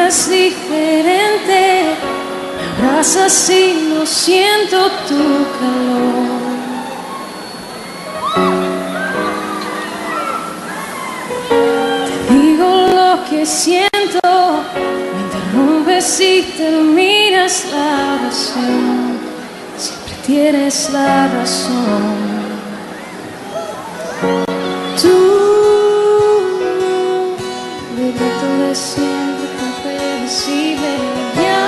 miras diferente, me abrazas y no siento tu calor. Te digo lo que siento, me interrumpes y terminas la oración. Siempre tienes la razón. Libreto de siempre, tan predecible, ya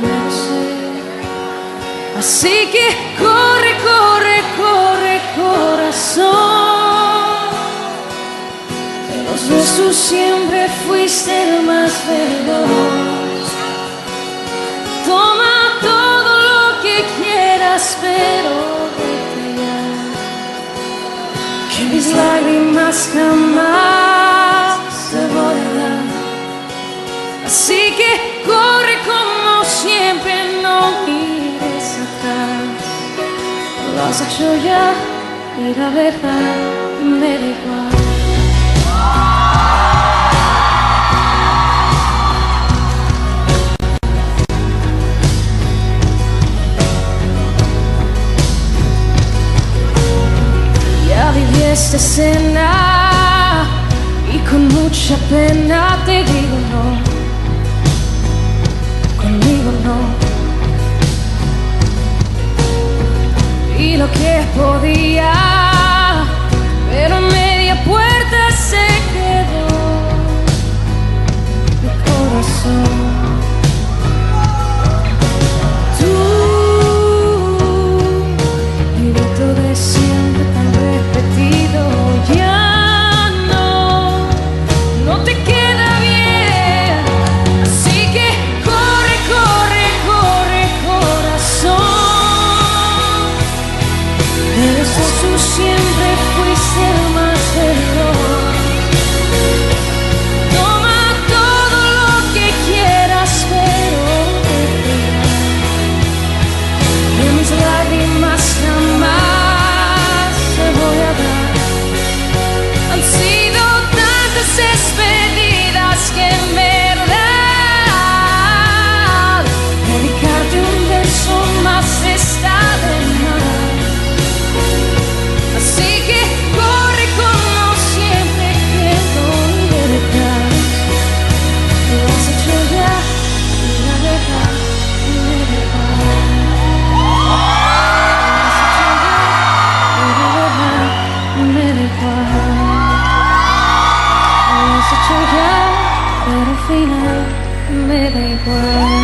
me lo sé. Así que corre, corre, corre, corazón. De los besos siempre fuiste el más veloz. Toma todo lo que quieras, pero que mis lágrimas jamás te voy a dar. Así que corre como siempre, no mires atrás. Lo has hecho ya y la verdad me da igual. Viví esta escena y con mucha pena te digo no, conmigo no. Y lo que podía, pero media puerta se quedó mi corazón. Siempre fuiste el más veloz. Toma todo lo que quieras, pero de mis lágrimas jamás te voy a dar. Han sido tantas despedidas que en verdad dedicarte un verso más está de más. Pero al final me da igual.